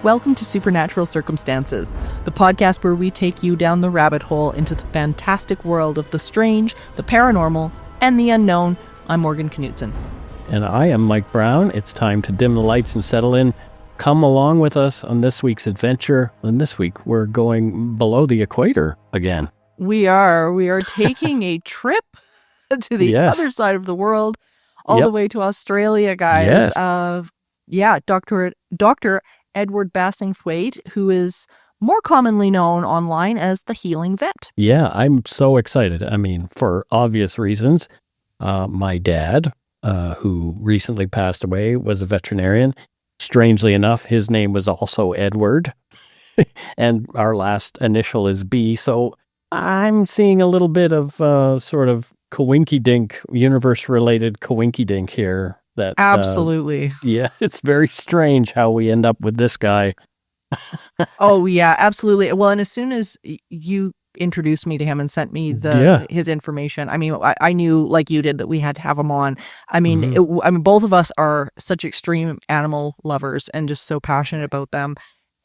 Welcome to Supernatural Circumstances, the podcast where we take you down the rabbit hole into the fantastic world of the strange, the paranormal, and the unknown. I'm Morgan Knudsen. And I am Mike Browne. It's time to dim the lights and settle in. Come along with us on this week's adventure. And this week, we're going below the equator again. We are taking a trip to the other side of the world, all the way to Australia, guys. Yes. Dr. Edward Bassingthwaighte, who is more commonly known online as the Healing Vet. Yeah, I'm so excited. I mean, for obvious reasons. My dad, who recently passed away, was a veterinarian. Strangely enough, his name was also Edward, and our last initial is B. So I'm seeing a little bit of sort of coinky-dink, universe-related coinky-dink here. That Absolutely. It's very strange how we end up with this guy. Oh, yeah, absolutely. Well, and as soon as you introduced me to him and sent me his information, I mean, I knew, like you did, that we had to have him on. I mean, both of us are such extreme animal lovers and just so passionate about them.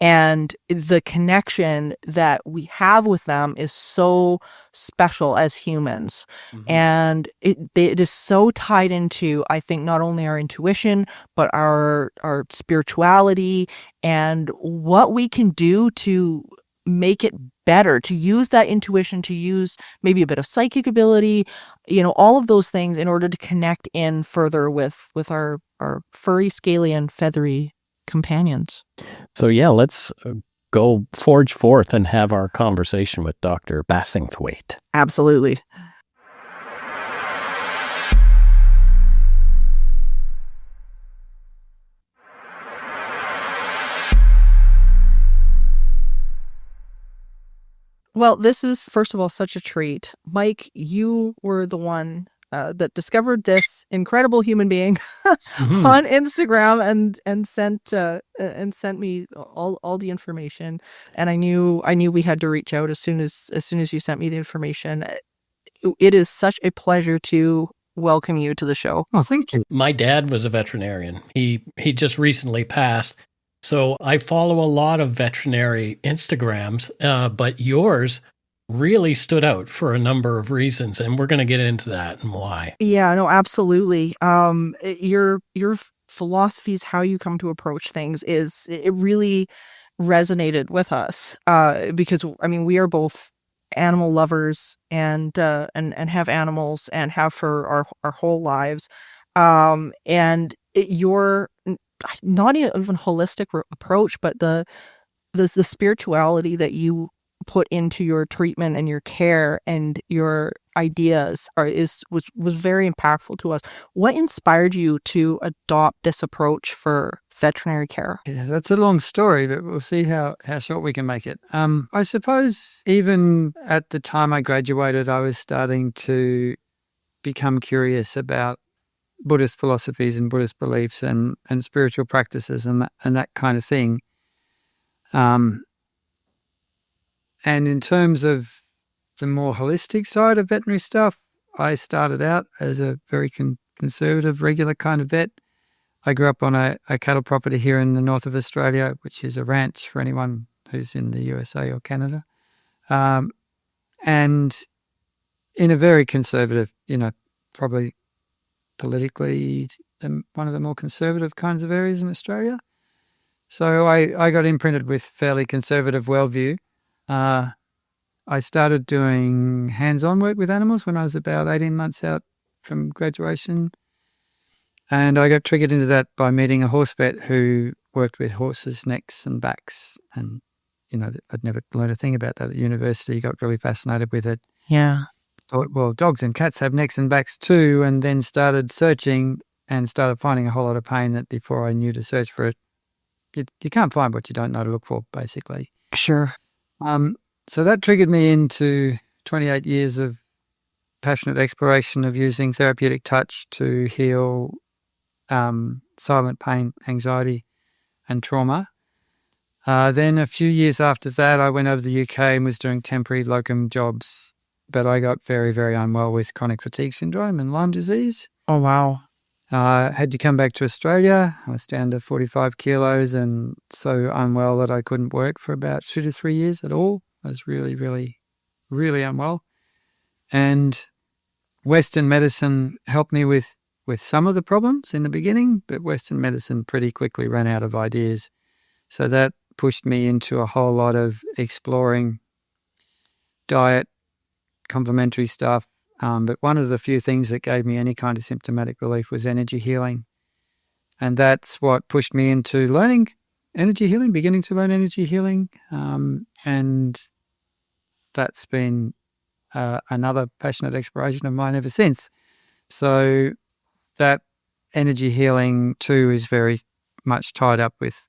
And the connection that we have with them is so special as humans. And it is so tied into, I think, not only our intuition, but our spirituality and what we can do to make it better, to use that intuition, to use maybe a bit of psychic ability, all of those things in order to connect in further with our furry, scaly, and feathery companions. So let's go forge forth and have our conversation with Dr. Bassingthwaighte. Absolutely. Well, this is, first of all, such a treat. Mike, you were the one that discovered this incredible human being on Instagram and sent me all the information. And I knew we had to reach out as soon as you sent me the information. It is such a pleasure to welcome you to the show. Oh, thank you. My dad was a veterinarian. He just recently passed. So I follow a lot of veterinary Instagrams, but yours really stood out for a number of reasons, and we're going to get into that and why. Yeah, no, absolutely. Your philosophies, how you come to approach things, it really resonated with us because I mean we are both animal lovers and have animals and have for our whole lives, and your not even holistic approach, but the spirituality that you put into your treatment and your care and your ideas was very impactful to us. What inspired you to adopt this approach for veterinary care? Yeah, that's a long story, but we'll see how short we can make it. I suppose even at the time I graduated, I was starting to become curious about Buddhist philosophies and Buddhist beliefs and spiritual practices and that kind of thing. And in terms of the more holistic side of veterinary stuff, I started out as a very conservative, regular kind of vet. I grew up on a cattle property here in the north of Australia, which is a ranch for anyone who's in the USA or Canada. And in a very conservative, probably politically one of the more conservative kinds of areas in Australia. So I got imprinted with fairly conservative worldview. I started doing hands-on work with animals when I was about 18 months out from graduation. And I got triggered into that by meeting a horse vet who worked with horses' necks and backs. And, I'd never learned a thing about that at university. Got really fascinated with it. Yeah. Thought, well, dogs and cats have necks and backs too. And then started searching and started finding a whole lot of pain that before I knew to search for it, you can't find what you don't know to look for, basically. Sure. So that triggered me into 28 years of passionate exploration of using therapeutic touch to heal silent pain, anxiety, and trauma. Then a few years after that, I went over to the UK and was doing temporary locum jobs, but I got very, very unwell with chronic fatigue syndrome and Lyme disease. Oh, wow. Had to come back to Australia. I was down to 45 kilos and so unwell that I couldn't work for about 2 to 3 years at all. I was really, really, really unwell. And Western medicine helped me with some of the problems in the beginning, but Western medicine pretty quickly ran out of ideas. So that pushed me into a whole lot of exploring diet, complementary stuff. But one of the few things that gave me any kind of symptomatic relief was energy healing. And that's what pushed me into learning energy healing, beginning to learn energy healing. And that's been another passionate exploration of mine ever since. So that energy healing too is very much tied up with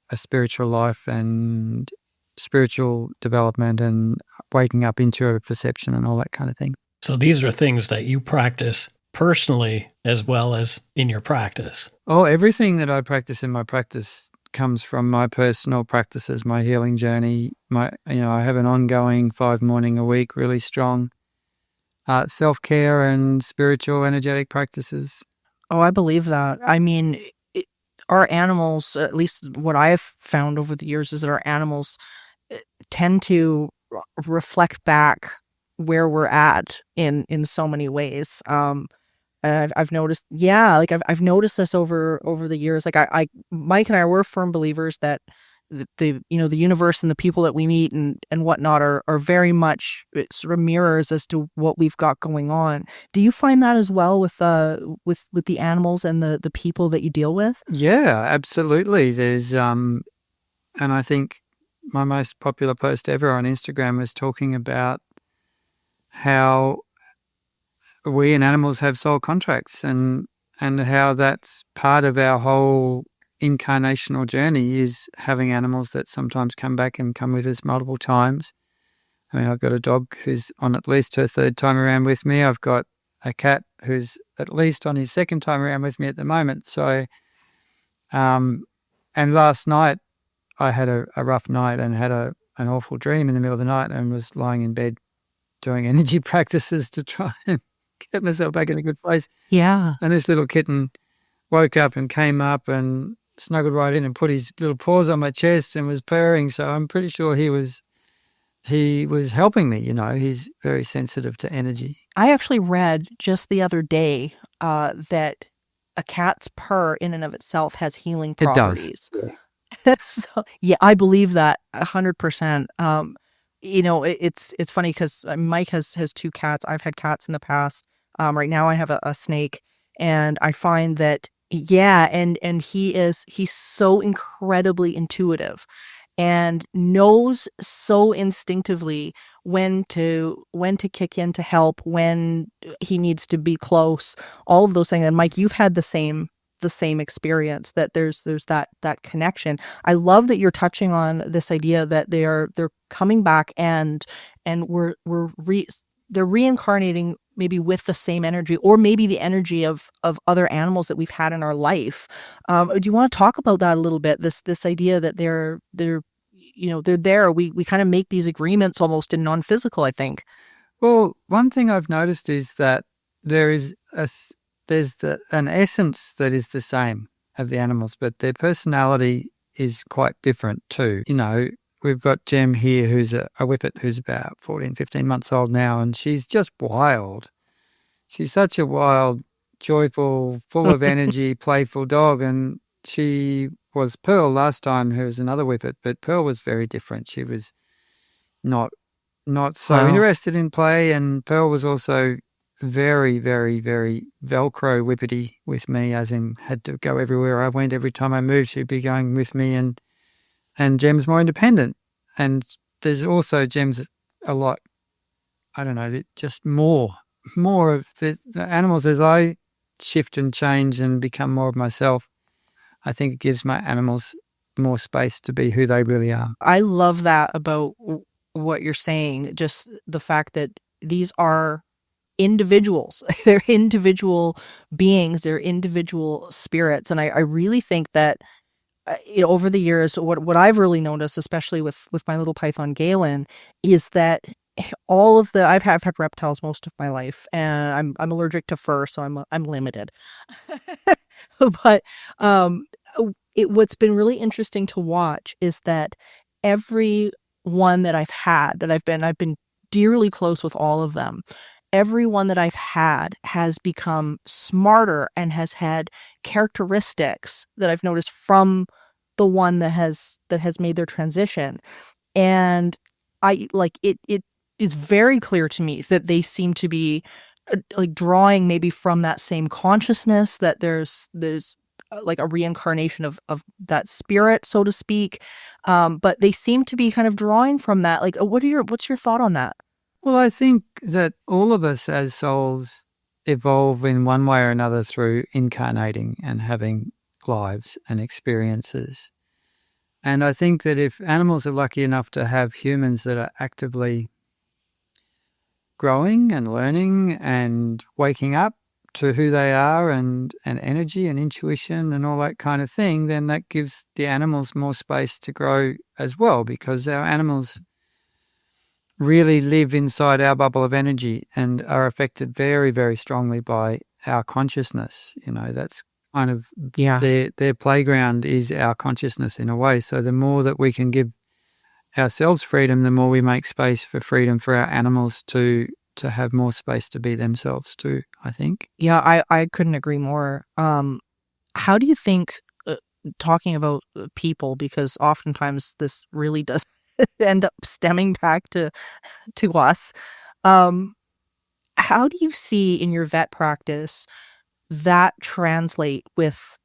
a spiritual life and spiritual development and waking up into a perception and all that kind of thing. So these are things that you practice personally as well as in your practice. Oh, everything that I practice in my practice comes from my personal practices, my healing journey. I have an ongoing 5 morning a week, really strong self-care and spiritual energetic practices. Oh, I believe that. I mean, our animals, at least what I've found over the years, is that our animals tend to reflect back where we're at in so many ways. And I've noticed, like I've noticed this over the years. Like Mike and I were firm believers that the universe and the people that we meet and whatnot are very much sort of mirrors as to what we've got going on. Do you find that as well with the animals and the people that you deal with? Yeah, absolutely. There's and I think my most popular post ever on Instagram was talking about how we and animals have soul contracts and how that's part of our whole incarnational journey is having animals that sometimes come back and come with us multiple times. I mean, I've got a dog who's on at least her 3rd time around with me. I've got a cat who's at least on his 2nd time around with me at the moment. So, and last night I had a rough night and had an awful dream in the middle of the night and was lying in bed doing energy practices to try and get myself back in a good place. Yeah. And this little kitten woke up and came up and snuggled right in and put his little paws on my chest and was purring. So I'm pretty sure he was helping me. He's very sensitive to energy. I actually read just the other day that a cat's purr in and of itself has healing properties. It does. So, yeah, I believe that 100%. It's funny because Mike has 2 cats. I've had cats in the past. Right now I have a snake, and I find that and he's so incredibly intuitive and knows so instinctively when to kick in to help, when he needs to be close, all of those things. And Mike, you've had the same experience, that there's that connection. I love that you're touching on this idea that they're coming back and they're reincarnating maybe with the same energy, or maybe the energy of other animals that we've had in our life. Do you want to talk about that a little bit? This idea that they're there. We kind of make these agreements almost in non-physical, I think. Well, one thing I've noticed is that there's an essence that is the same of the animals, but their personality is quite different too. We've got Jem here, who's a whippet who's about 14, 15 months old now, and she's just wild. She's such a wild, joyful, full of energy, playful dog. And she was Pearl last time, who was another whippet, but Pearl was very different. She was not so interested in play, and Pearl was also very, very, very Velcro whippety with me, as in had to go everywhere I went. Every time I moved, she'd be going with me, and Jem's more independent. And there's also Jem's a lot, I don't know, just more of the animals. As I shift and change and become more of myself, I think it gives my animals more space to be who they really are. I love that about what you're saying, just the fact that these are individuals. They're individual beings, they're individual spirits. And I really think that over the years, what I've really noticed, especially with my little python Galen, is that I've had reptiles most of my life, and I'm allergic to fur, so I'm limited. But what's been really interesting to watch is that every one that I've been dearly close with all of them. Every one that I've had has become smarter and has had characteristics that I've noticed from the one that has made their transition. And it is very clear to me that they seem to be like drawing maybe from that same consciousness, that there's like a reincarnation of that spirit, so to speak. But they seem to be kind of drawing from that. Like, what's your thought on that? Well, I think that all of us as souls evolve in one way or another through incarnating and having lives and experiences. And I think that if animals are lucky enough to have humans that are actively growing and learning and waking up to who they are and energy and intuition and all that kind of thing, then that gives the animals more space to grow as well, because our animals really live inside our bubble of energy and are affected very, very strongly by our consciousness. That's kind of their playground is our consciousness in a way. So the more that we can give ourselves freedom, the more we make space for freedom for our animals to have more space to be themselves too, I think. Yeah, I couldn't agree more. How do you think, talking about people, because oftentimes this really does end up stemming back to us, how do you see in your vet practice that translate with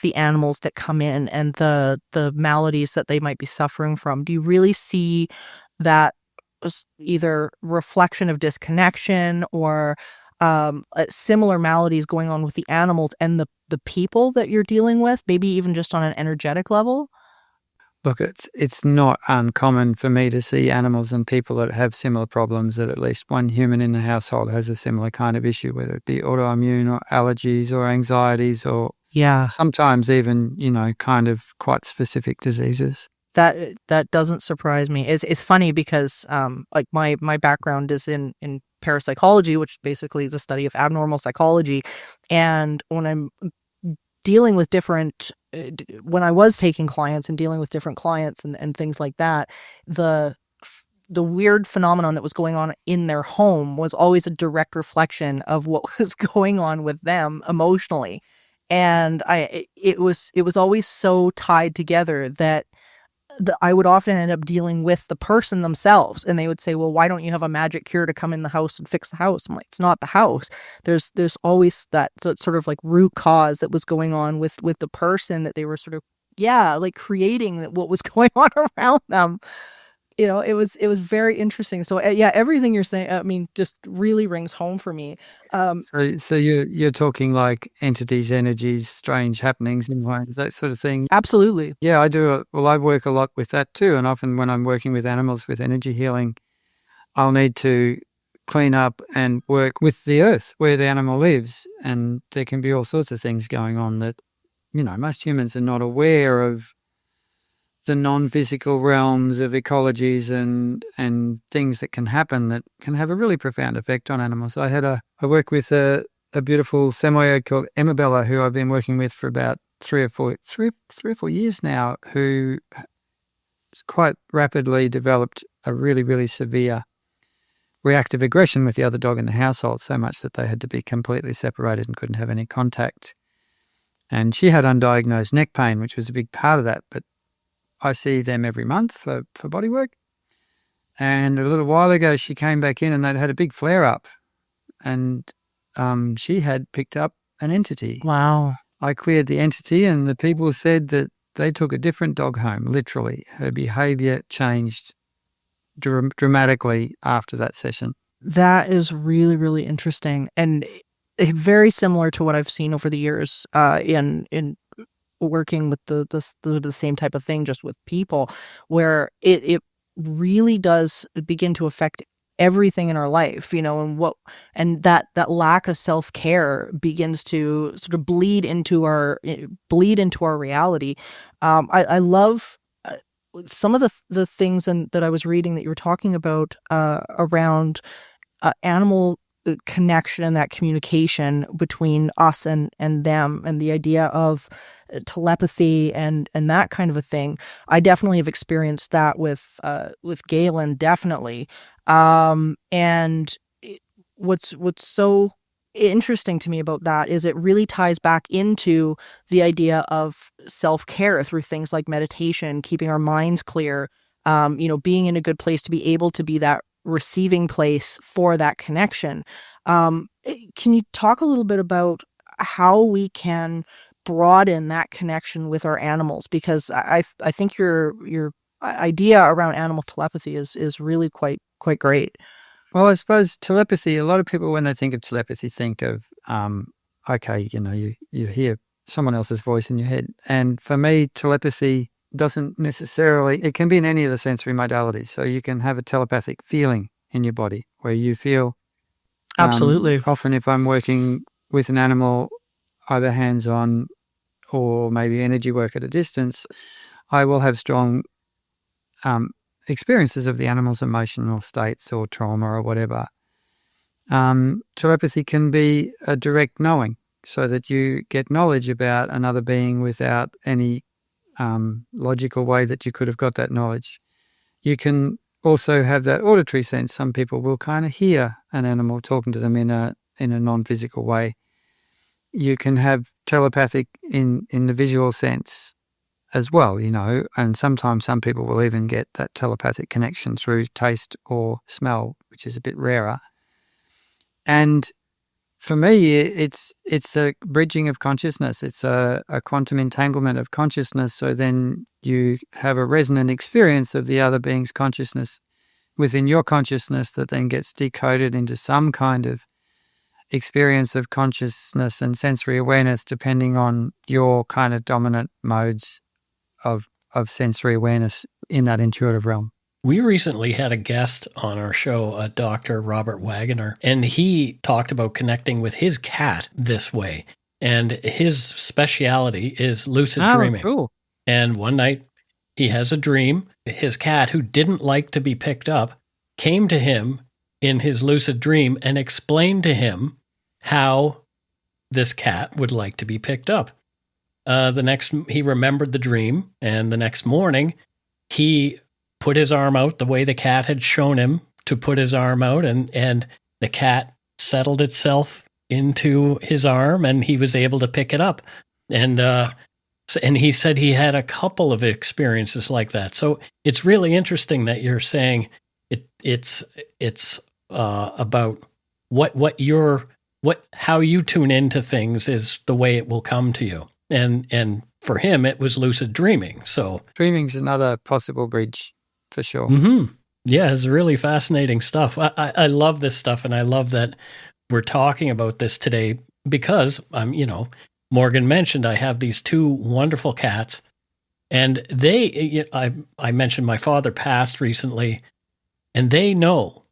the animals that come in and the maladies that they might be suffering from? Do you really see that either reflection of disconnection or similar maladies going on with the animals and the people that you're dealing with, maybe even just on an energetic level? Look, it's not uncommon for me to see animals and people that have similar problems, that at least one human in the household has a similar kind of issue, whether it be autoimmune or allergies or anxieties or sometimes even, kind of quite specific diseases. That doesn't surprise me. It's funny because like my background is in parapsychology, which basically is the study of abnormal psychology, and when I'm dealing with different when I was taking clients and dealing with different clients and things like that, the weird phenomenon that was going on in their home was always a direct reflection of what was going on with them emotionally. And it was always so tied together that I would often end up dealing with the person themselves, and they would say, well, why don't you have a magic cure to come in the house and fix the house? I'm like, it's not the house. There's always that sort of like root cause that was going on with the person that they were sort of, like creating what was going on around them. It was very interesting. So everything you're saying, I mean, just really rings home for me. So you're talking like entities, energies, strange happenings, that sort of thing. Absolutely. Yeah, I do. Well, I work a lot with that too. And often when I'm working with animals with energy healing, I'll need to clean up and work with the earth where the animal lives. And there can be all sorts of things going on that, most humans are not aware of, the non-physical realms of ecologies and things that can happen that can have a really profound effect on animals. I work with a beautiful Samoyed called Emabella, who I've been working with for about 3 or 4 years now, who has quite rapidly developed a really, really severe reactive aggression with the other dog in the household, so much that they had to be completely separated and couldn't have any contact. And she had undiagnosed neck pain, which was a big part of that, but I see them every month for bodywork. And a little while ago, she came back in and they'd had a big flare up, and she had picked up an entity. Wow. I cleared the entity, and the people said that they took a different dog home, literally. Her behavior changed dramatically after that session. That is really, really interesting, and very similar to what I've seen over the years in working with the same type of thing, just with people, where it really does begin to affect everything in our life, and that lack of self-care begins to sort of bleed into our reality. I love some of the things that I was reading that you were talking about around animal connection and that communication between us and them, and the idea of telepathy and that kind of a thing. I definitely have experienced that with Galen, definitely. And what's so interesting to me about that is it really ties back into the idea of self-care through things like meditation, keeping our minds clear, being in a good place to be able to be that receiving place for that connection. Can you talk a little bit about how we can broaden that connection with our animals? Because I think your idea around animal telepathy is really quite great. Well, I suppose telepathy, a lot of people, when they think of telepathy, think of, okay, you hear someone else's voice in your head. And for me, telepathy doesn't necessarily, it can be in any of the sensory modalities. So you can have a telepathic feeling in your body where you feel. Absolutely. Often if I'm working with an animal, either hands-on or maybe energy work at a distance, I will have strong experiences of the animal's emotional states or trauma or whatever. Telepathy can be a direct knowing, so that you get knowledge about another being without any logical way that you could have got that knowledge. You can also have that auditory sense. Some people will kind of hear an animal talking to them in a non-physical way. You can have telepathic in the visual sense as well, and sometimes some people will even get that telepathic connection through taste or smell, which is a bit rarer. And for me, it's a bridging of consciousness. It's a quantum entanglement of consciousness. So then you have a resonant experience of the other being's consciousness within your consciousness that then gets decoded into some kind of experience of consciousness and sensory awareness, depending on your kind of dominant modes of sensory awareness in that intuitive realm. We recently had a guest on our show, Dr. Robert Wagner, and he talked about connecting with his cat this way. And his speciality is lucid dreaming. Cool. And one night he has a dream. His cat, who didn't like to be picked up, came to him in his lucid dream and explained to him how this cat would like to be picked up. He remembered the dream, and the next morning he put his arm out the way the cat had shown him to put his arm out, and the cat settled itself into his arm, and he was able to pick it up. And he said he had a couple of experiences like that. So it's really interesting that you're saying it's about how you tune into things is the way it will come to you. And for him, it was lucid dreaming. So dreaming's another possible bridge for sure. Mm-hmm. Yeah, it's really fascinating stuff. I love this stuff, and I love that we're talking about this today because Morgan mentioned I have these two wonderful cats, and I mentioned my father passed recently, and they know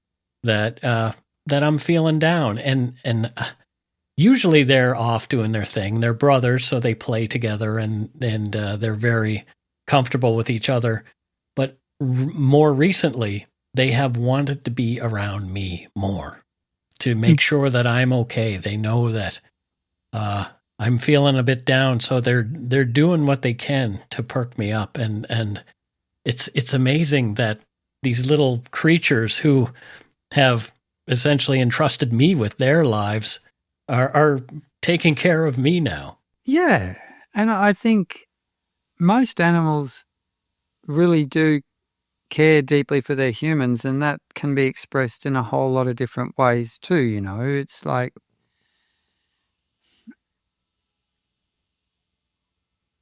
that I'm feeling down, and usually they're off doing their thing. They're brothers, so they play together, and they're very comfortable with each other. But more recently, they have wanted to be around me more to make sure that I'm okay. They know that I'm feeling a bit down, so they're doing what they can to perk me up. And it's amazing that these little creatures who have essentially entrusted me with their lives are taking care of me now. Yeah, and I think most animals really do care deeply for their humans, and that can be expressed in a whole lot of different ways too. It's like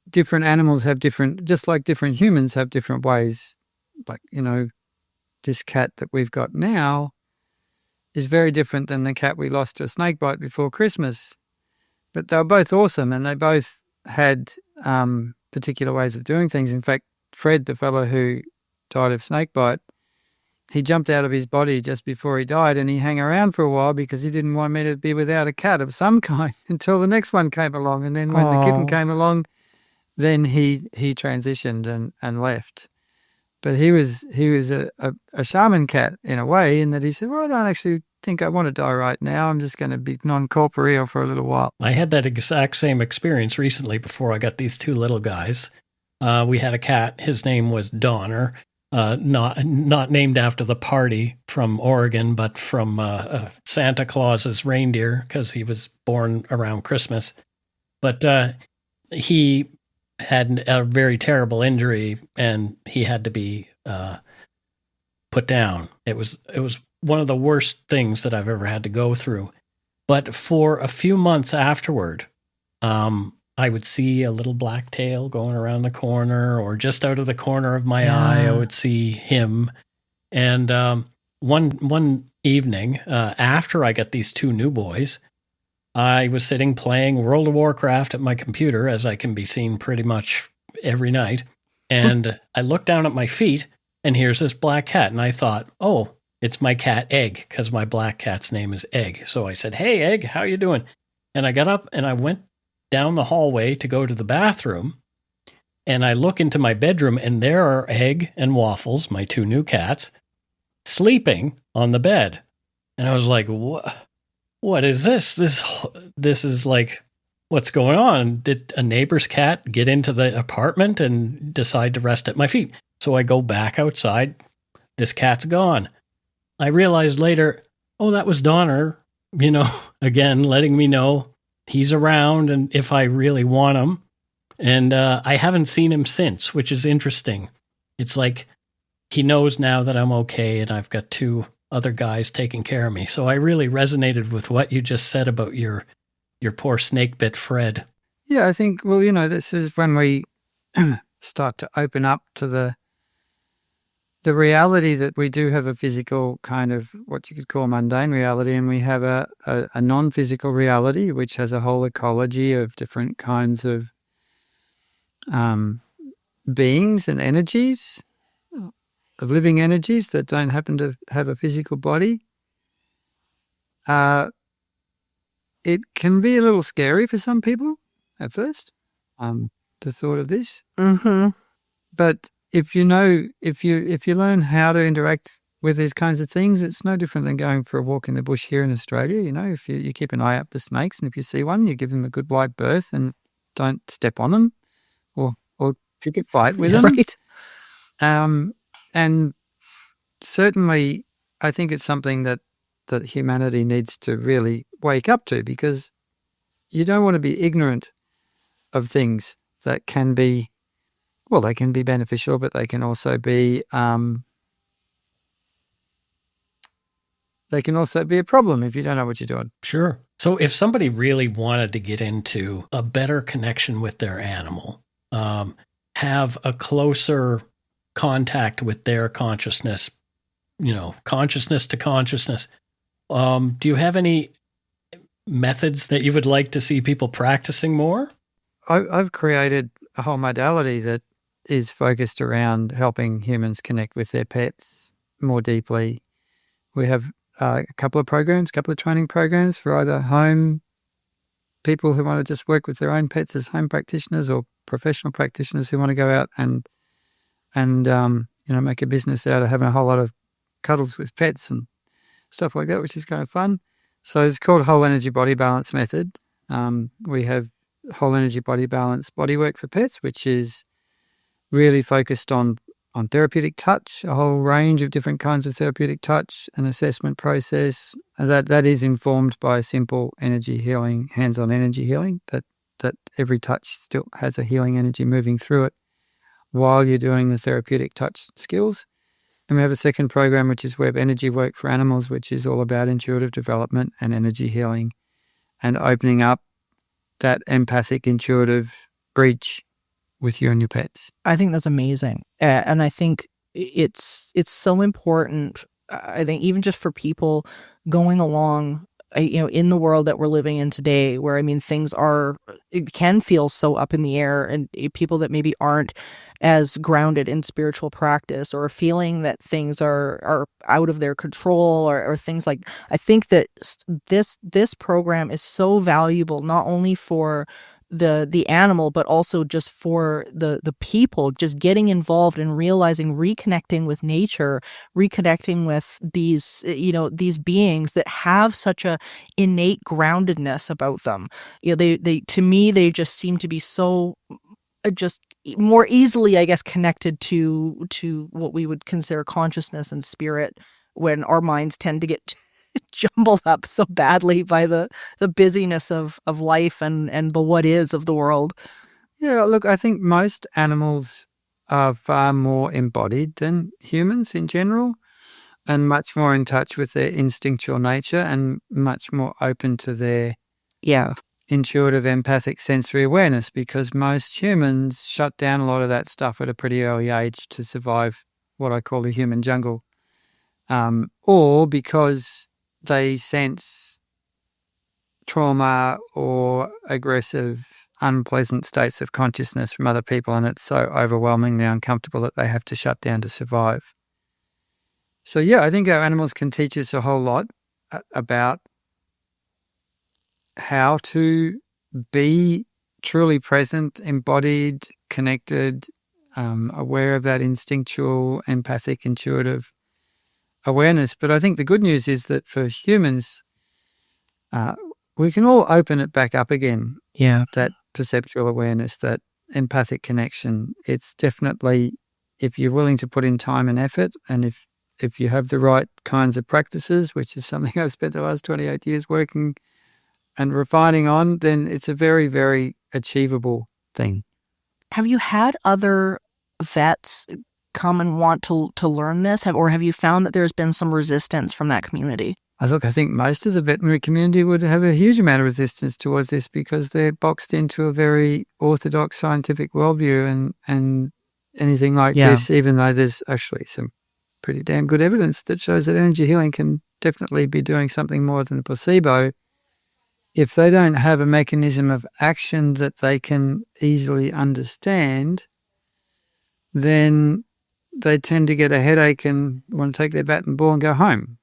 different animals have different, just like different humans have different ways. Like, this cat that we've got now is very different than the cat we lost to a snake bite before Christmas. But they were both awesome, and they both had particular ways of doing things. In fact, Fred, the fellow who died of snake bite, he jumped out of his body just before he died, and he hung around for a while because he didn't want me to be without a cat of some kind until the next one came along. And then when the kitten came along, then he transitioned and left. But he was a shaman cat in a way, in that he said, well, I don't actually think I want to die right now. I'm just going to be non-corporeal for a little while. I had that exact same experience recently before I got these two little guys. We had a cat. His name was Donner, not named after the party from Oregon, but from Santa Claus's reindeer, because he was born around Christmas. But he had a very terrible injury, and he had to be put down. It was one of the worst things that I've ever had to go through. But for a few months afterward, I would see a little black tail going around the corner, or just out of the corner of my eye, I would see him. And one evening, after I got these two new boys, I was sitting playing World of Warcraft at my computer, as I can be seen pretty much every night. And I looked down at my feet, and here's this black cat. And I thought, oh, it's my cat Egg, because my black cat's name is Egg. So I said, hey, Egg, how you doing? And I got up and I went down the hallway to go to the bathroom. And I look into my bedroom, and there are Egg and Waffles, my two new cats, sleeping on the bed. And I was like, what is this? This is like, what's going on? Did a neighbor's cat get into the apartment and decide to rest at my feet? So I go back outside. This cat's gone. I realized later, oh, that was Donner, again, letting me know he's around and if I really want him. And I haven't seen him since, which is interesting. It's like he knows now that I'm okay, and I've got two other guys taking care of me. So I really resonated with what you just said about your poor snake-bit Fred. Yeah, I think, well, this is when we start to open up to the reality that we do have a physical kind of what you could call mundane reality, and we have a non-physical reality, which has a whole ecology of different kinds of beings and energies, of living energies that don't happen to have a physical body. It can be a little scary for some people at first, the thought of this. Mm-hmm. But if you learn how to interact with these kinds of things, it's no different than going for a walk in the bush here in Australia. If you keep an eye out for snakes, and if you see one, you give them a good wide berth and don't step on them or pick a fight with them. Right. And certainly I think it's something that humanity needs to really wake up to, because you don't want to be ignorant of things that can be, well, they can be beneficial, but they can also be a problem if you don't know what you're doing. Sure. So if somebody really wanted to get into a better connection with their animal, have a closer contact with their consciousness, consciousness to consciousness, do you have any methods that you would like to see people practicing more? I've created a whole modality that is focused around helping humans connect with their pets more deeply. We have a couple of training programs for either home people who want to just work with their own pets as home practitioners, or professional practitioners who want to go out and make a business out of having a whole lot of cuddles with pets and stuff like that, which is kind of fun. So it's called Whole Energy Body Balance Method. We have Whole Energy Body Balance Bodywork for Pets, which is really focused on therapeutic touch, a whole range of different kinds of therapeutic touch, an assessment process that is informed by simple energy healing, hands-on energy healing, that every touch still has a healing energy moving through it while you're doing the therapeutic touch skills. And we have a second program, which is WEBB Energy Work for Animals, which is all about intuitive development and energy healing and opening up that empathic, intuitive bridge with you and your pets. I think that's amazing. And I think it's so important, I think, even just for people going along, in the world that we're living in today, where, things it can feel so up in the air, and people that maybe aren't as grounded in spiritual practice, or feeling that things are out of their control, or things like, I think that this program is so valuable, not only for the animal, but also just for the people, just getting involved and realizing, reconnecting with nature, reconnecting with these, these beings that have such a innate groundedness about them. They to me, they just seem to be so just more easily, I guess, connected to what we would consider consciousness and spirit, when our minds tend to get jumbled up so badly by the busyness of life and the what is of the world. Yeah, look, I think most animals are far more embodied than humans in general, and much more in touch with their instinctual nature, and much more open to their intuitive, empathic sensory awareness, because most humans shut down a lot of that stuff at a pretty early age to survive what I call the human jungle, or because they sense trauma or aggressive, unpleasant states of consciousness from other people, and it's so overwhelmingly uncomfortable that they have to shut down to survive. So yeah, I think our animals can teach us a whole lot about how to be truly present, embodied, connected, aware of that instinctual, empathic, intuitive awareness. But I think the good news is that for humans, we can all open it back up again. Yeah. That perceptual awareness, that empathic connection. It's definitely, if you're willing to put in time and effort, and if you have the right kinds of practices, which is something I've spent the last 28 years working and refining on, then it's a very, very achievable thing. Have you had other vets come and want to learn this? Or have you found that there's been some resistance from that community? I think most of the veterinary community would have a huge amount of resistance towards this, because they're boxed into a very orthodox scientific worldview, and anything like this, even though there's actually some pretty damn good evidence that shows that energy healing can definitely be doing something more than a placebo, if they don't have a mechanism of action that they can easily understand, then they tend to get a headache and want to take their bat and ball and go home.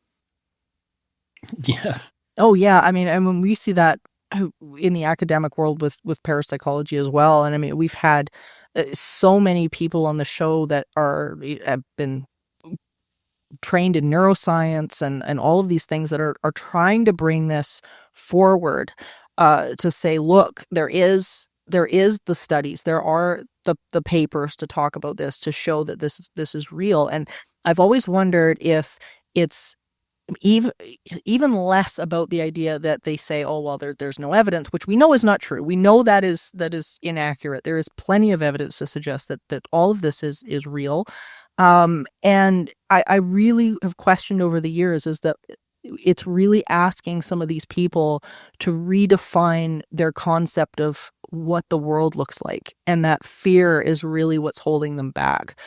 Yeah. Oh, yeah. I mean, and when we see that in the academic world with parapsychology as well, and I mean, we've had so many people on the show that have been trained in neuroscience and all of these things that are trying to bring this forward, to say, look, there is the studies, there are the papers to talk about this, to show that this is real. And I've always wondered if it's even less about the idea that they say, oh, well, there's no evidence, which we know is not true. We know that is inaccurate. There is plenty of evidence to suggest that all of this is real. And I really have questioned over the years is that it's really asking some of these people to redefine their concept of what the world looks like, and that fear is really what's holding them back.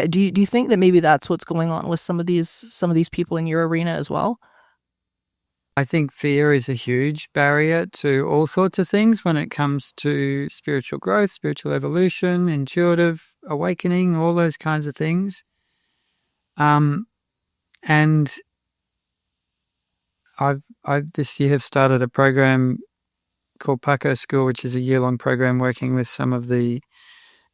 Do you think that maybe that's what's going on with some of these people in your arena as well? I think fear is a huge barrier to all sorts of things when it comes to spiritual growth, spiritual evolution, intuitive awakening, all those kinds of things. And I've this year have started a program called Paco School, which is a year-long program working with some of the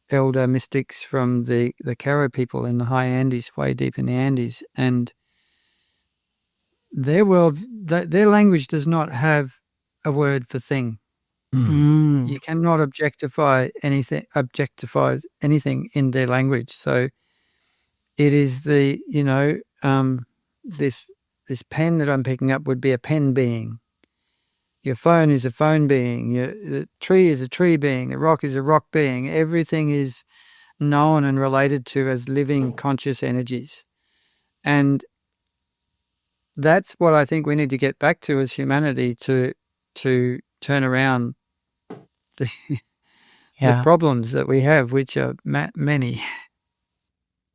elder mystics from the Caro people in the high Andes, way deep in the Andes. And their world, their language does not have a word for thing. Mm. You cannot objectify anything in their language. So it is the, this pen that I'm picking up would be a pen being. Your phone is a phone being. The tree is a tree being. The rock is a rock being. Everything is known and related to as living conscious energies. And that's what I think we need to get back to as humanity, to turn around the problems that we have, which are many.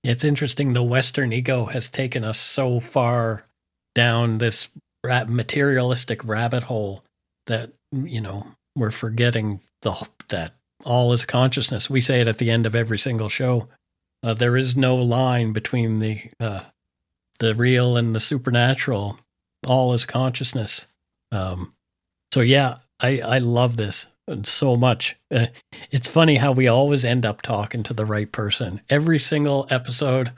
It's interesting. The Western ego has taken us so far down this materialistic rabbit hole that, we're forgetting that all is consciousness. We say it at the end of every single show. There is no line between the real and the supernatural. All is consciousness. So yeah, I love this. so much. It's funny how we always end up talking to the right person. Every single episode,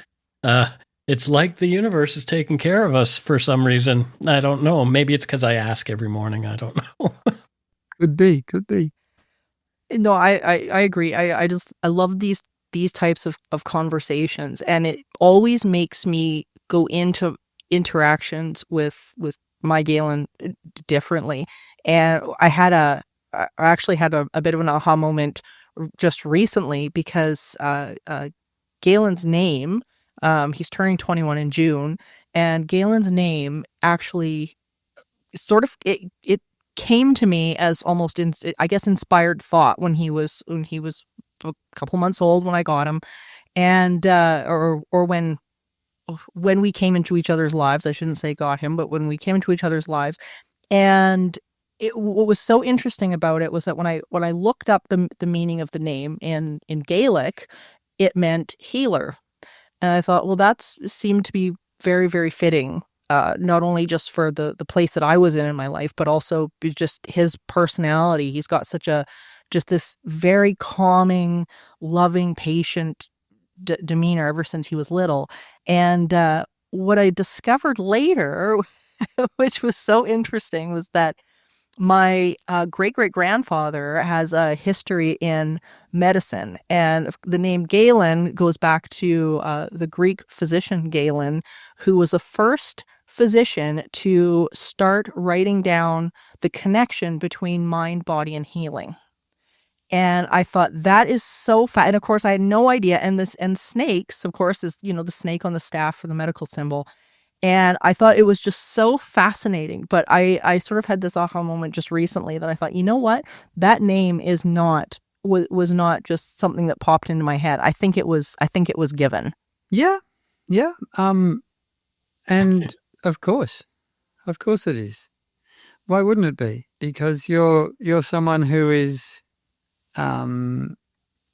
it's like the universe is taking care of us for some reason. I don't know. Maybe it's because I ask every morning. I don't know. Could be. No, I agree. I love these types of conversations, and it always makes me go into interactions with my Galen differently. And I actually had a bit of an aha moment just recently because Galen's name, he's turning 21 in June, and Galen's name actually sort of it came to me as almost I guess inspired thought when he was a couple months old when I got him, and or when we came into each other's lives. I shouldn't say got him, but when we came into each other's lives. And what was so interesting about it was that when I looked up the meaning of the name in Gaelic, it meant healer. And I thought, well, that seemed to be very, very fitting, not only just for the place that I was in my life, but also just his personality. He's got just this very calming, loving, patient demeanor ever since he was little. And what I discovered later, which was so interesting, was that my great-great-grandfather has a history in medicine, and the name Galen goes back to the Greek physician Galen, who was the first physician to start writing down the connection between mind, body, and healing. And I thought that is so and of course I had no idea. And snakes, of course, is the snake on the staff for the medical symbol. And I thought it was just so fascinating. But I sort of had this aha moment just recently that I thought, you know what? That name was not just something that popped into my head. I think it was given. Yeah. And of course it is. Why wouldn't it be? Because you're someone who is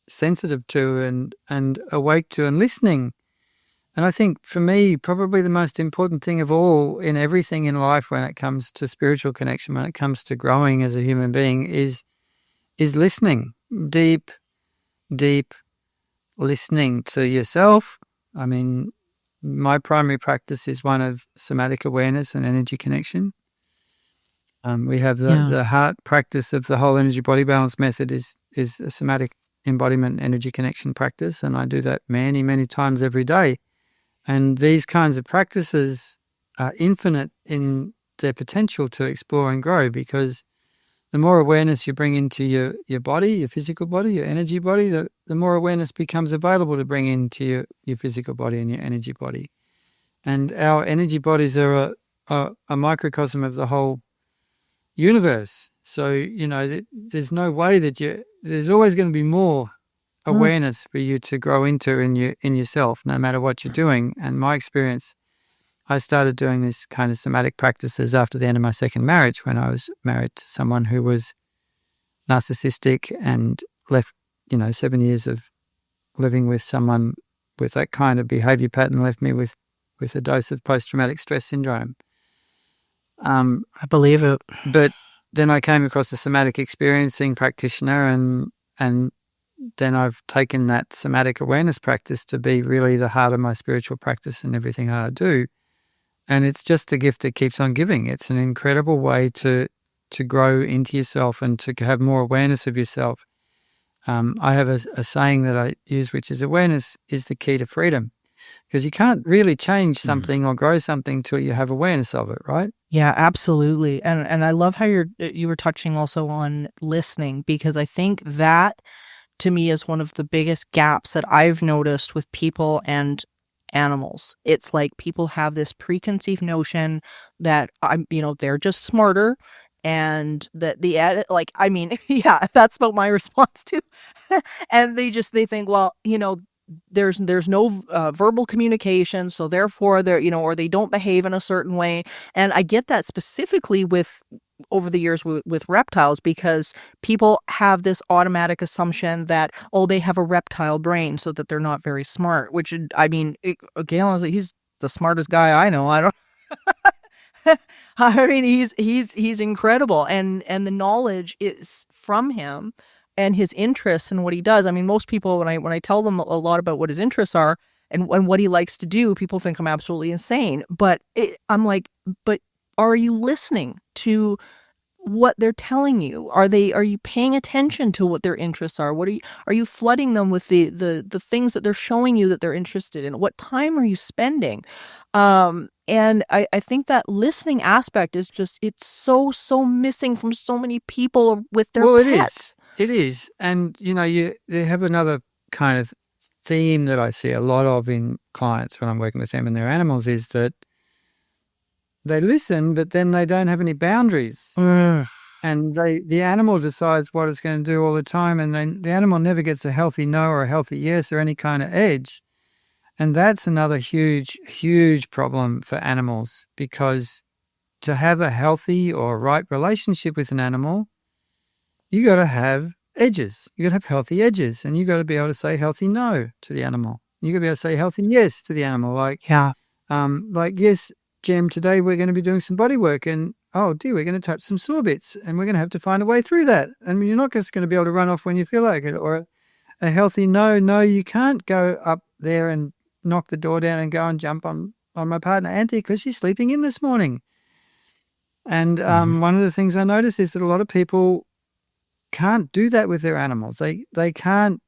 sensitive to and awake to and listening. And I think for me, probably the most important thing of all in everything in life when it comes to spiritual connection, when it comes to growing as a human being, is listening. Deep listening to yourself. I mean, my primary practice is one of somatic awareness and energy connection. We have the heart practice of the whole energy body balance method is a somatic embodiment energy connection practice, and I do that many, many times every day. And these kinds of practices are infinite in their potential to explore and grow, because the more awareness you bring into your body, your physical body, your energy body, the more awareness becomes available to bring into your physical body and your energy body. And our energy bodies are a microcosm of the whole universe. So, there's no way that there's always going to be more awareness for you to grow into in yourself, no matter what you're doing. And my experience, I started doing this kind of somatic practices after the end of my second marriage, when I was married to someone who was narcissistic and left, 7 years of living with someone with that kind of behavior pattern left me with a dose of post-traumatic stress syndrome. I believe it. But then I came across a somatic experiencing practitioner, and then I've taken that somatic awareness practice to be really the heart of my spiritual practice and everything I do. And it's just a gift that keeps on giving. It's an incredible way to grow into yourself and to have more awareness of yourself. I have a saying that I use, which is awareness is the key to freedom, because you can't really change something or grow something till you have awareness of it, right? Yeah, absolutely. And I love how you were touching also on listening, because I think that to me is one of the biggest gaps that I've noticed with people and animals. It's like people have this preconceived notion that they're just smarter, and that yeah, that's about my response too. And they think, well, there's no verbal communication, so therefore they're or they don't behave in a certain way. And I get that specifically over the years with reptiles, because people have this automatic assumption that, they have a reptile brain, so that they're not very smart, which, again, he's the smartest guy I know. I don't I mean, he's incredible, and the knowledge is from him, and his interests and what he does. I mean, most people, when I tell them a lot about what his interests are and what he likes to do, people think I'm absolutely insane. But I'm like, but are you listening to what they're telling you? Are you paying attention to what their interests are? Are you flooding them with the things that they're showing you that they're interested in? What time are you spending? And I think that listening aspect is just, it's so missing from so many people with their pets. It is. And, you have another kind of theme that I see a lot of in clients when I'm working with them and their animals is that they listen, but then they don't have any boundaries. And the animal decides what it's going to do all the time. And then the animal never gets a healthy no or a healthy yes or any kind of edge. And that's another huge, huge problem for animals, because to have a healthy or right relationship with an animal, you got to have edges. You got to have healthy edges, and you got to be able to say healthy no to the animal. You got to be able to say healthy yes to the animal. Like, yes, Jem, today we're going to be doing some body work, and oh dear, we're going to touch some sore bits, and we're going to have to find a way through that. I mean, you're not just going to be able to run off when you feel like it. Or a healthy no, you can't go up there and knock the door down and go and jump on my partner Auntie because she's sleeping in this morning. And one of the things I notice is that a lot of people can't do that with their animals. They can't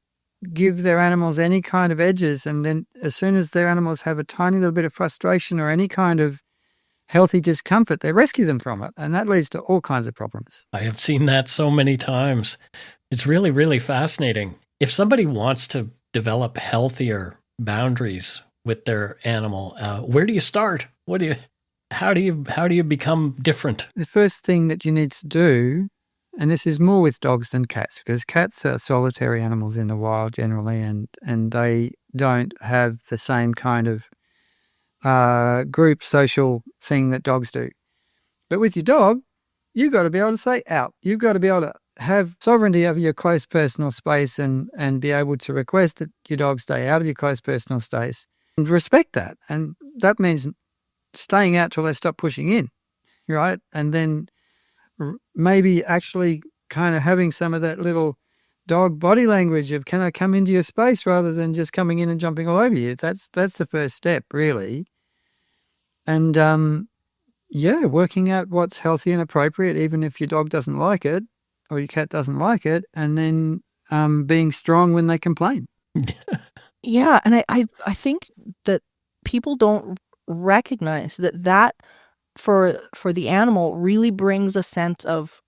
give their animals any kind of edges, and then as soon as their animals have a tiny little bit of frustration or any kind of healthy discomfort, they rescue them from it, and that leads to all kinds of problems. I have seen that so many times. It's really, really fascinating. If somebody wants to develop healthier boundaries with their animal, where do you start? How do you become different? The first thing that you need to do, and this is more with dogs than cats, because cats are solitary animals in the wild generally, and they don't have the same kind of group social thing that dogs do. But with your dog, you've got to be able to say out. You've got to be able to have sovereignty over your close personal space and be able to request that your dog stay out of your close personal space and respect that. And that means staying out till they stop pushing in, right? And then maybe actually kind of having some of that little dog body language of, can I come into your space, rather than just coming in and jumping all over you. That's the first step, really. And working out what's healthy and appropriate, even if your dog doesn't like it or your cat doesn't like it, and then being strong when they complain. Yeah, and I think that people don't recognize that for the animal really brings a sense of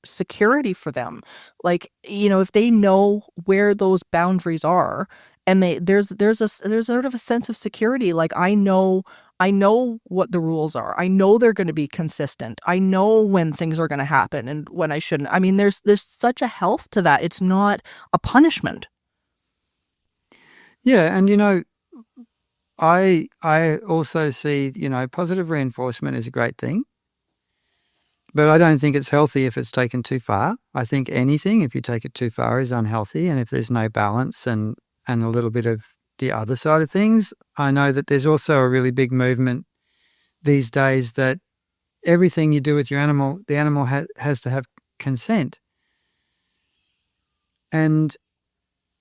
security for them. Like, if they know where those boundaries are, and there's sort of a sense of security. Like, I know what the rules are. I know they're going to be consistent. I know when things are going to happen and when I shouldn't. I mean, there's such a health to that. It's not a punishment. Yeah, and I also see, positive reinforcement is a great thing, but I don't think it's healthy if it's taken too far. I think anything, if you take it too far, is unhealthy, and if there's no balance and a little bit of the other side of things. I know that there's also a really big movement these days that everything you do with your animal, the animal has to have consent. And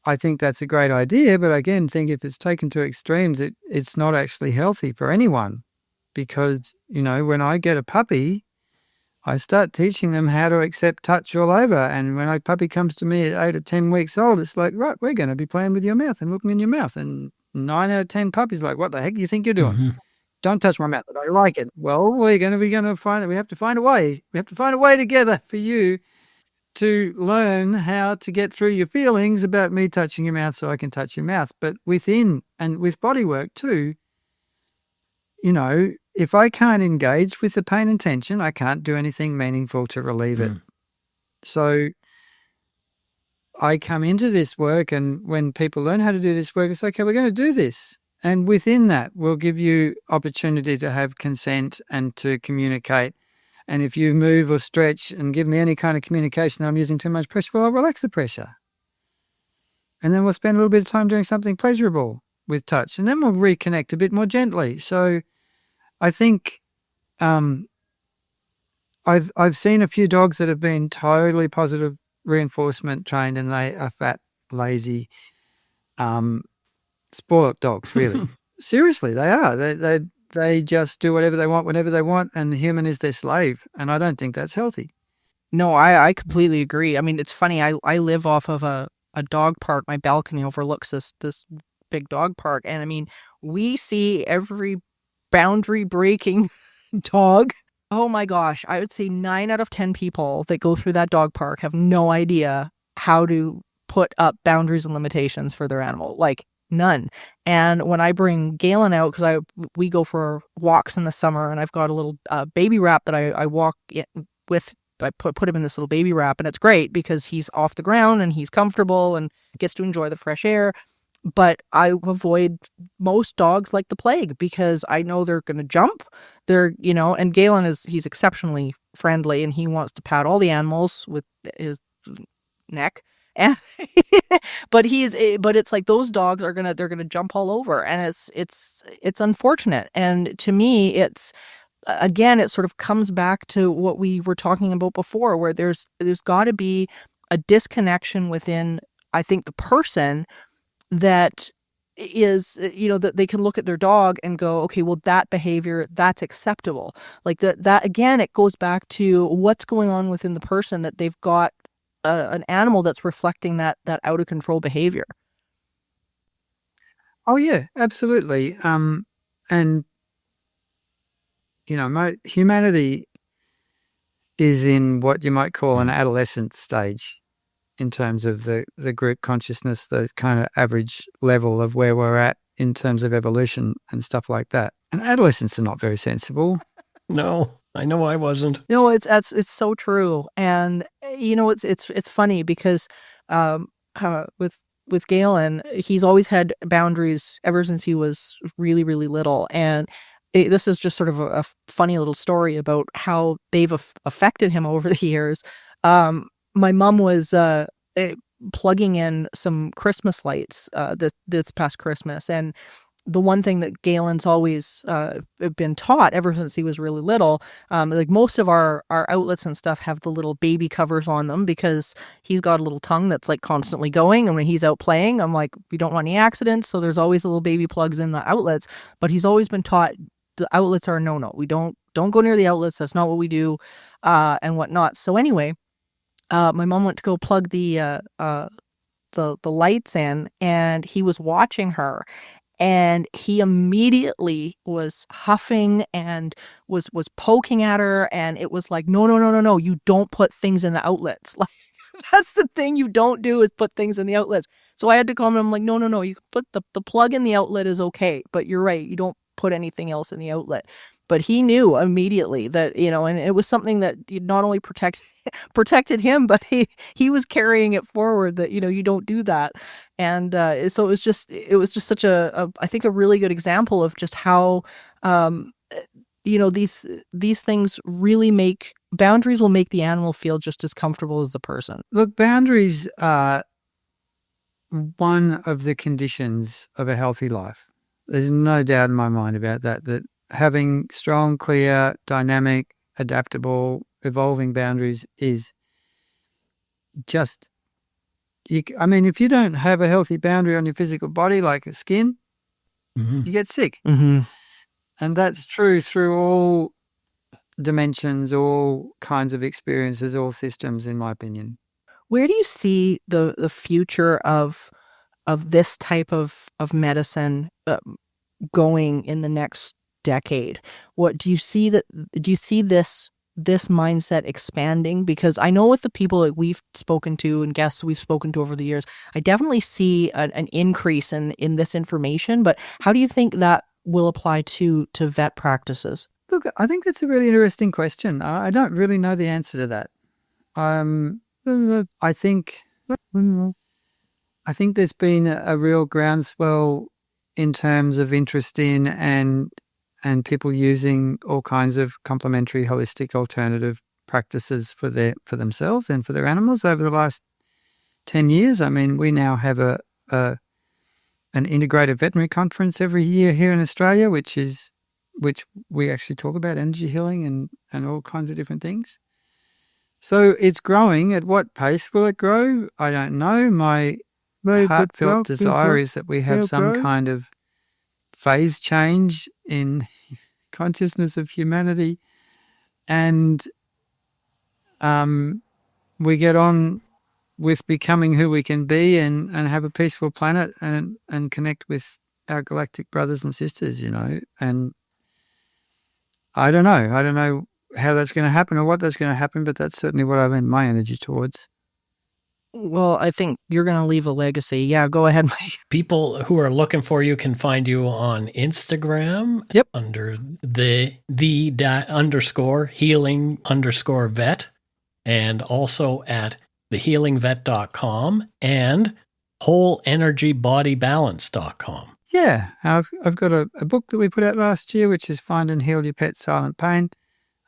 I think that's a great idea, but again, think if it's taken to extremes, it's not actually healthy for anyone. Because, when I get a puppy, I start teaching them how to accept touch all over. And when a puppy comes to me at 8 or 10 weeks old, it's like, right, we're going to be playing with your mouth and looking in your mouth. And 9 out of 10 puppies are like, what the heck do you think you're doing? Mm-hmm. Don't touch my mouth. I don't like it. Well, we're going to find it. We have to find a way. We have to find a way together for you to learn how to get through your feelings about me touching your mouth so I can touch your mouth. But within and with bodywork too, if I can't engage with the pain and tension, I can't do anything meaningful to relieve it. So I come into this work, and when people learn how to do this work, it's okay, we're going to do this. And within that, we'll give you opportunity to have consent and to communicate. And if you move or stretch and give me any kind of communication that I'm using too much pressure, well, I'll relax the pressure. And then we'll spend a little bit of time doing something pleasurable with touch. And then we'll reconnect a bit more gently. So I think I've seen a few dogs that have been totally positive reinforcement trained, and they are fat, lazy, spoiled dogs. Really, seriously, they are. They just do whatever they want whenever they want, and the human is their slave. And I don't think that's healthy. No, I completely agree. I mean, it's funny. I live off of a dog park. My balcony overlooks this big dog park, and I mean, we see every boundary breaking dog. Oh my gosh, I would say 9 out of 10 people that go through that dog park have no idea how to put up boundaries and limitations for their animal. Like, none. And when I bring Galen out, because we go for walks in the summer, and I've got a little baby wrap that I walk with. I put him in this little baby wrap, and it's great because he's off the ground and he's comfortable and gets to enjoy the fresh air. But I avoid most dogs like the plague because I know they're going to jump. And Galen he's exceptionally friendly, and he wants to pat all the animals with his neck. And but it's like those dogs they're gonna jump all over, and it's unfortunate. And to me, again, it sort of comes back to what we were talking about before, where there's got to be a disconnection within, I think, the person that is, that they can look at their dog and go, okay, well, that behavior, that's acceptable. Like that again, it goes back to what's going on within the person, that they've got an animal that's reflecting that out of control behavior. Oh yeah, absolutely. And humanity is in what you might call an adolescent stage in terms of the group consciousness, the kind of average level of where we're at in terms of evolution and stuff like that. And adolescents are not very sensible. No, I know I wasn't. No, it's so true. And it's funny because with Galen, he's always had boundaries ever since he was really, really little. And this is just sort of a funny little story about how they've affected him over the years. My mom was plugging in some Christmas lights this past Christmas, and the one thing that Galen's always been taught ever since he was really little, like most of our outlets and stuff have the little baby covers on them because he's got a little tongue that's like constantly going. And when he's out playing, I'm like, we don't want any accidents. So there's always little baby plugs in the outlets. But he's always been taught the outlets are a no-no. We don't go near the outlets. That's not what we do, and whatnot. So anyway, my mom went to go plug the lights in, and he was watching her. And he immediately was huffing and was poking at her, and it was like, no, you don't put things in the outlets. Like, that's the thing you don't do, is put things in the outlets. So I had to call him. I'm like, no, you can put the plug in the outlet is okay, but you're right, you don't put anything else in the outlet. But he knew immediately that, and it was something that not only protected him, but he was carrying it forward, that, you don't do that. And so it was just such I think a really good example of just how, these things really boundaries will make the animal feel just as comfortable as the person. Look, boundaries are one of the conditions of a healthy life. There's no doubt in my mind about that having strong, clear, dynamic, adaptable, evolving boundaries is just, if you don't have a healthy boundary on your physical body, like a skin, you get sick. Mm-hmm. And that's true through all dimensions, all kinds of experiences, all systems, in my opinion. Where do you see the future of this type of medicine going in the next decade? What do you see this mindset expanding? Because I know with the people that we've spoken to and guests we've spoken to over the years, I definitely see an increase in this information. But how do you think that will apply to vet practices? Look, I think that's a really interesting question. I don't really know the answer to that. I think there's been a real groundswell in terms of interest in and people using all kinds of complementary, holistic, alternative practices for themselves and for their animals over the last 10 years. I mean, we now have an integrated veterinary conference every year here in Australia, which is which we actually talk about energy healing and all kinds of different things. So it's growing. At what pace will it grow? I don't know. My heartfelt desire is that we have some kind of phase change in consciousness of humanity, and we get on with becoming who we can be and have a peaceful planet and connect with our galactic brothers and sisters, and I don't know how that's going to happen or what that's going to happen, but that's certainly what I lend my energy towards. Well, I think you're going to leave a legacy. Yeah, go ahead, Mike. People who are looking for you can find you on Instagram. Yep. Under the _healing_vet, and also at thehealingvet.com and wholeenergybodybalance.com. Yeah, I've got a book that we put out last year, which is Find and Heal Your Pet's Silent Pain.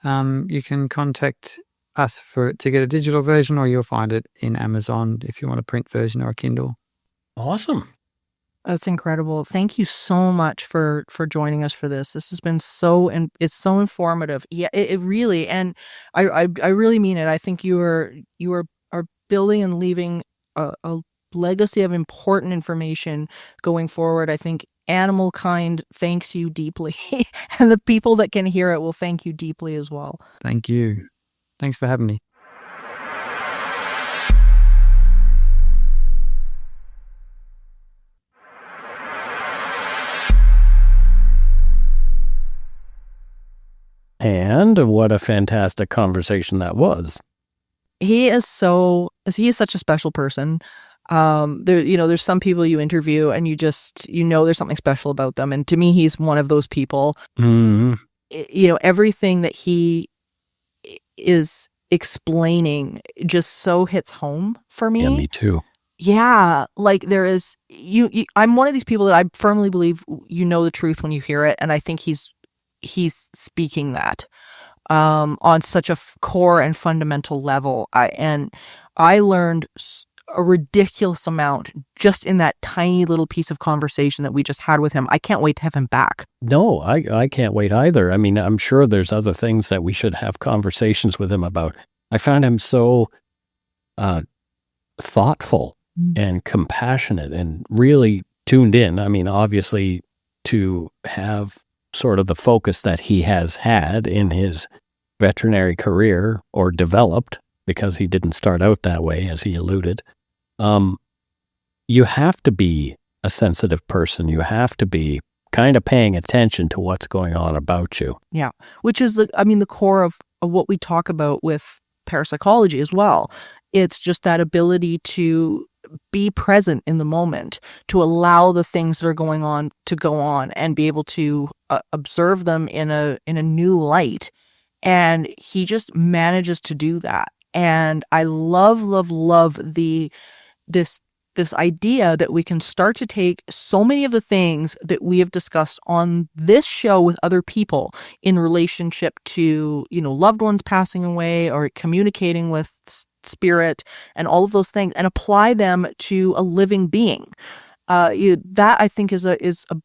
You can contact us to get a digital version, or you'll find it in Amazon if you want a print version or a Kindle. Awesome. That's incredible. Thank you so much for joining us for this. This has been it's so informative. Yeah, it really, and I really mean it. I think you are building and leaving a legacy of important information going forward. I think animal kind thanks you deeply, and the people that can hear it will thank you deeply as well. Thank you. Thanks for having me. And what a fantastic conversation that was. He is such a special person. There's some people you interview and there's something special about them. And to me, he's one of those people. Mm-hmm. Everything that he is explaining just so hits home for me. Yeah, me too. Yeah, like there is I'm one of these people that I firmly believe the truth when you hear it, and I think he's speaking that on such a core and fundamental level. I learned a ridiculous amount just in that tiny little piece of conversation that we just had with him. I can't wait to have him back. No, I can't wait either. I mean, I'm sure there's other things that we should have conversations with him about. I found him so thoughtful and compassionate and really tuned in. I mean, obviously, to have sort of the focus that he has had in his veterinary career, or developed, because he didn't start out that way, as he alluded. You have to be a sensitive person. You have to be kind of paying attention to what's going on about you. Yeah, which is the core of what we talk about with parapsychology as well. It's just that ability to be present in the moment, to allow the things that are going on to go on and be able to observe them in a new light. And he just manages to do that. And I love this idea that we can start to take so many of the things that we have discussed on this show with other people in relationship to, loved ones passing away or communicating with spirit and all of those things, and apply them to a living being. That I think is a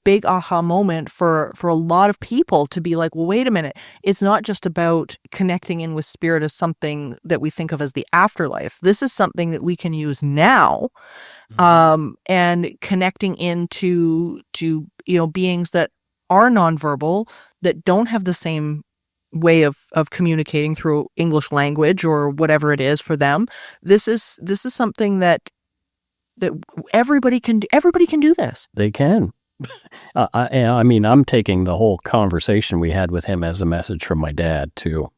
big aha moment for a lot of people to be like, well, wait a minute. It's not just about connecting in with spirit as something that we think of as the afterlife. This is something that we can use now, and connecting into beings that are nonverbal, that don't have the same way of communicating through English language or whatever it is for them. This is something that everybody can do this. They can. I mean, I'm taking the whole conversation we had with him as a message from my dad too.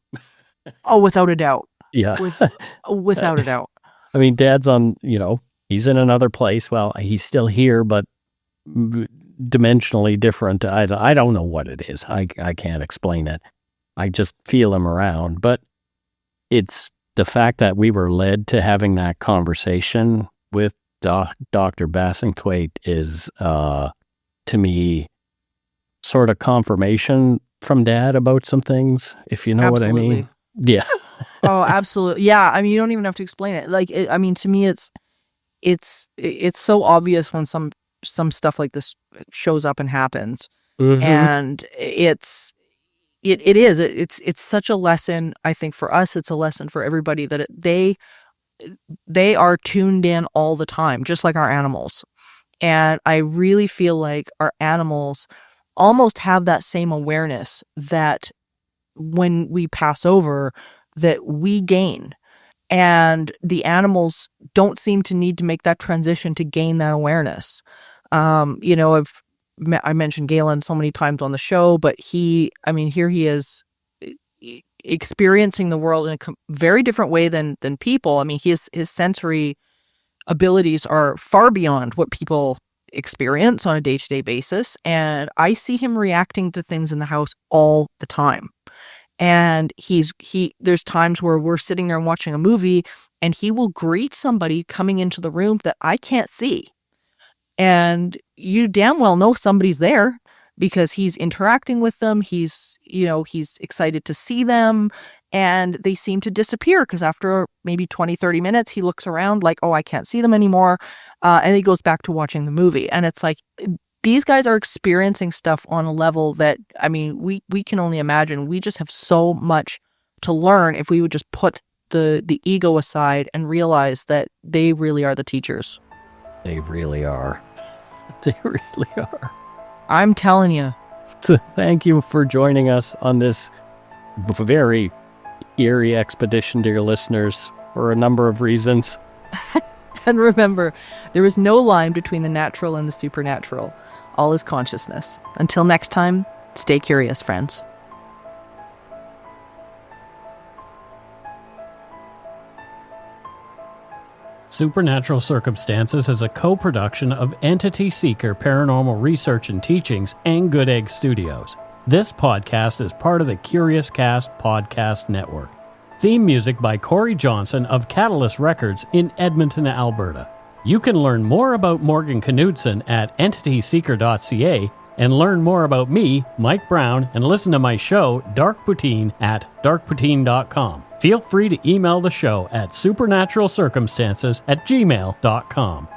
Oh, without a doubt. Yeah. Without a doubt. I mean, Dad's on, he's in another place. Well, he's still here, but dimensionally different. I don't know what it is. I can't explain it. I just feel him around. But it's the fact that we were led to having that conversation with Dr. Bassingthwaighte is, to me, sort of confirmation from Dad about some things, if you know Absolutely. what I mean. Yeah. Oh, absolutely. Yeah. I mean, you don't even have to explain it. Like, to me, it's so obvious when some stuff like this shows up and happens. Mm-hmm. And it is. It's such a lesson. I think for us, it's a lesson for everybody that they are tuned in all the time, just like our animals. And I really feel like our animals almost have that same awareness that when we pass over, that we gain. And the animals don't seem to need to make that transition to gain that awareness. I mentioned Galen so many times on the show, but here he is experiencing the world in a very different way than people. I mean, his sensory abilities are far beyond what people experience on a day-to-day basis. And I see him reacting to things in the house all the time. And there's times where we're sitting there and watching a movie and he will greet somebody coming into the room that I can't see. And you damn well know somebody's there because he's interacting with them. He's excited to see them, and they seem to disappear because after maybe 20, 30 minutes, he looks around like, oh, I can't see them anymore. And he goes back to watching the movie. And it's like, these guys are experiencing stuff on a level that, I mean, we can only imagine. We just have so much to learn if we would just put the ego aside and realize that they really are the teachers. They really are. They really are. I'm telling you. So thank you for joining us on this very eerie expedition, dear listeners, for a number of reasons. And remember, there is no line between the natural and the supernatural. All is consciousness. Until next time, stay curious, friends. Supernatural Circumstances is a co-production of Entity Seeker Paranormal Research and Teachings and Good Egg Studios. This podcast is part of the Curious Cast podcast network. Theme music by Corey Johnson of Catalyst Records in Edmonton, Alberta. You can learn more about Morgan Knudsen at entityseeker.ca and learn more about me, Mike Browne, and listen to my show, Dark Poutine, at darkpoutine.com. Feel free to email the show at supernaturalcircumstances@gmail.com.